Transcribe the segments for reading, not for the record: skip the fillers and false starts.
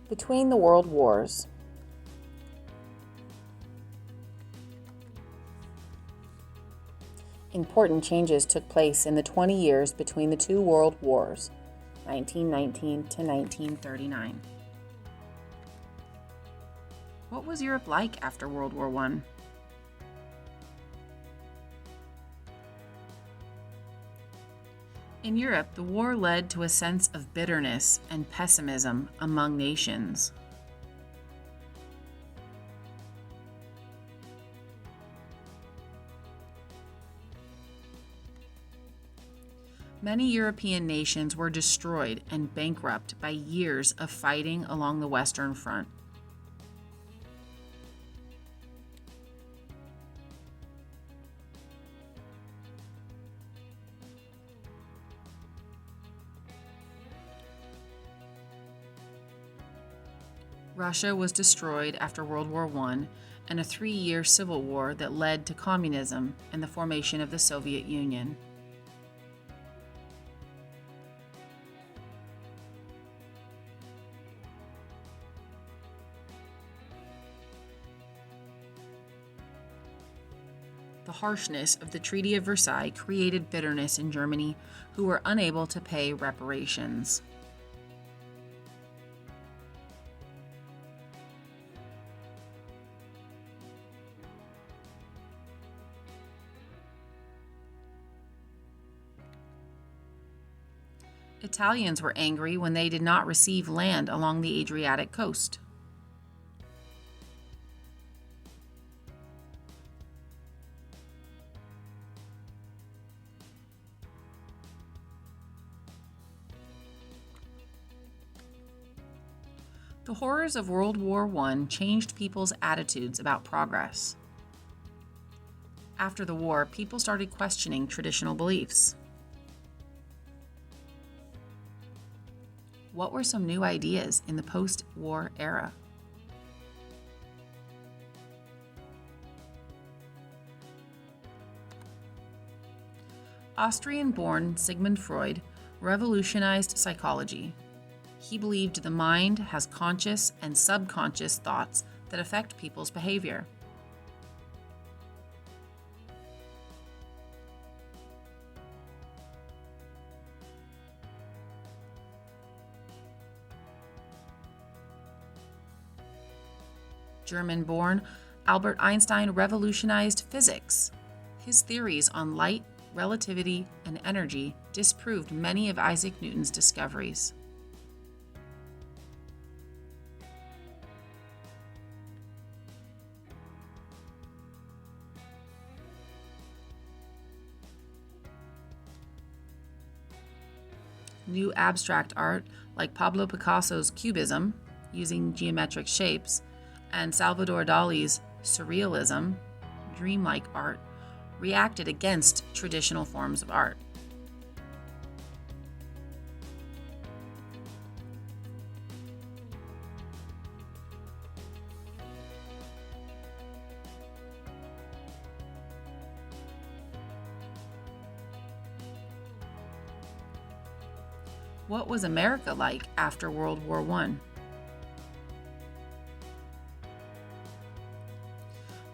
Between the World Wars. Important changes took place in the 20 years between the two world wars, 1919 to 1939. What was Europe like after World War I? In Europe, the war led to a sense of bitterness and pessimism among nations. Many European nations were destroyed and bankrupt by years of fighting along the Western Front. Russia was destroyed after World War I and a 3-year civil war that led to communism and the formation of the Soviet Union. The harshness of the Treaty of Versailles created bitterness in Germany, who were unable to pay reparations. Italians were angry when they did not receive land along the Adriatic coast. The horrors of World War I changed people's attitudes about progress. After the war, people started questioning traditional beliefs. What were some new ideas in the post-war era? Austrian-born Sigmund Freud revolutionized psychology. He believed the mind has conscious and subconscious thoughts that affect people's behavior. German-born Albert Einstein revolutionized physics. His theories on light, relativity, and energy disproved many of Isaac Newton's discoveries. New abstract art, like Pablo Picasso's Cubism, using geometric shapes, and Salvador Dali's Surrealism, dreamlike art, reacted against traditional forms of art. What was America like after World War I?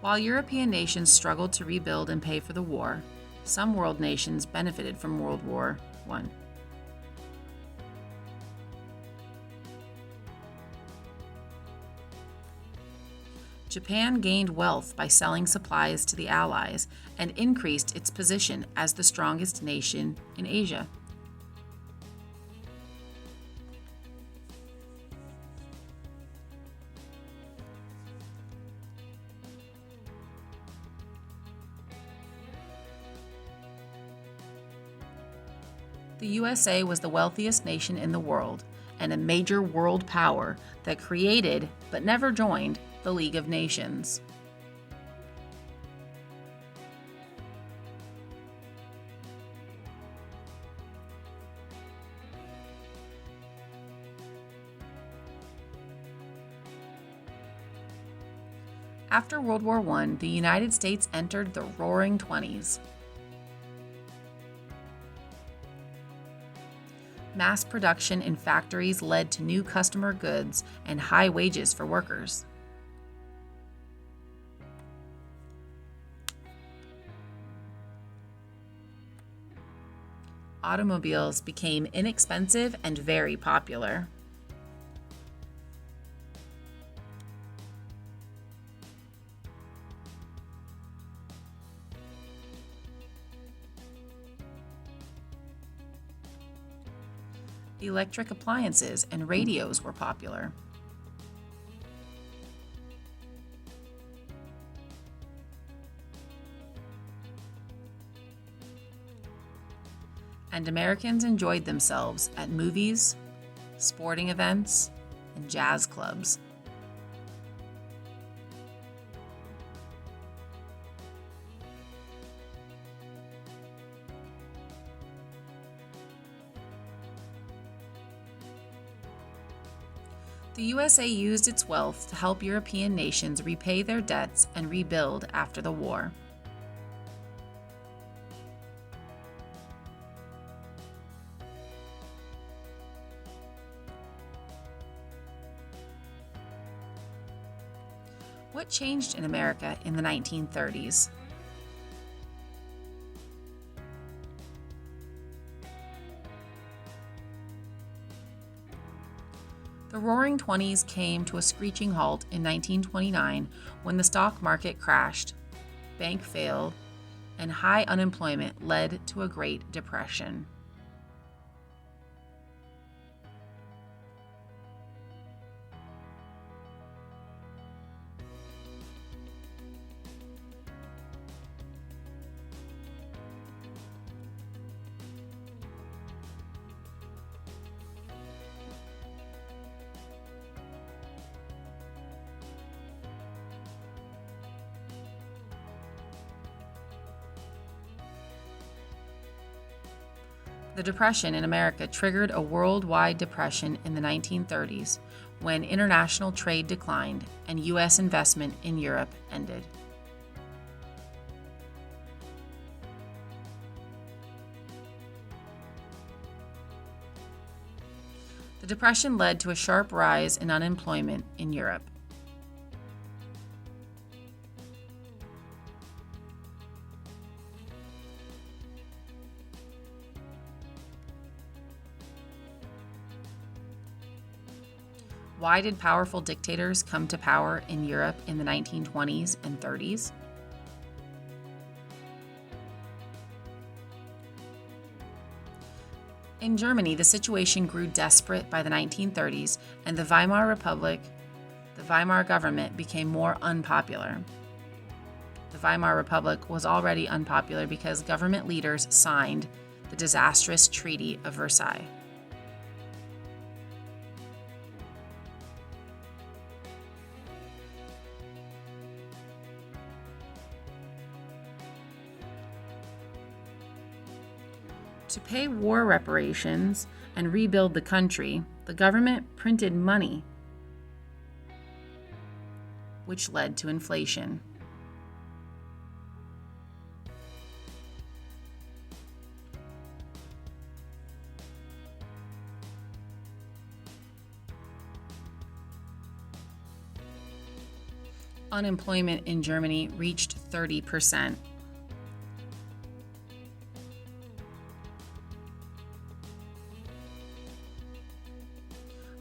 While European nations struggled to rebuild and pay for the war, some world nations benefited from World War I. Japan gained wealth by selling supplies to the Allies and increased its position as the strongest nation in Asia. The USA was the wealthiest nation in the world and a major world power that created, but never joined, the League of Nations. After World War I, the United States entered the Roaring Twenties. Mass production in factories led to new customer goods and high wages for workers. Automobiles became inexpensive and very popular. Electric appliances and radios were popular. And Americans enjoyed themselves at movies, sporting events, and jazz clubs. The USA used its wealth to help European nations repay their debts and rebuild after the war. What changed in America in the 1930s? The Roaring Twenties came to a screeching halt in 1929 when the stock market crashed, bank failed, and high unemployment led to a Great Depression. The Depression in America triggered a worldwide depression in the 1930s when international trade declined and U.S. investment in Europe ended. The Depression led to a sharp rise in unemployment in Europe. Why did powerful dictators come to power in Europe in the 1920s and 30s? In Germany, the situation grew desperate by the 1930s, and the Weimar Republic, the Weimar government, became more unpopular. The Weimar Republic was already unpopular because government leaders signed the disastrous Treaty of Versailles. To pay war reparations and rebuild the country, the government printed money, which led to inflation. Unemployment in Germany reached 30%.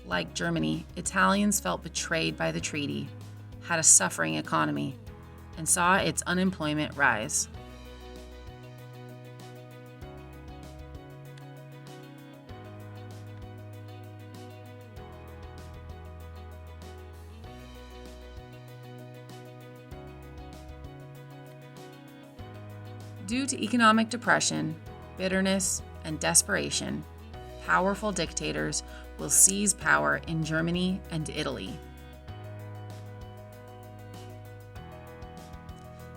Like Germany, Italians felt betrayed by the treaty, had a suffering economy, and saw its unemployment rise. Due to economic depression, bitterness, and desperation, powerful dictators will seize power in Germany and Italy.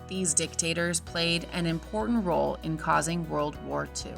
These dictators played an important role in causing World War II.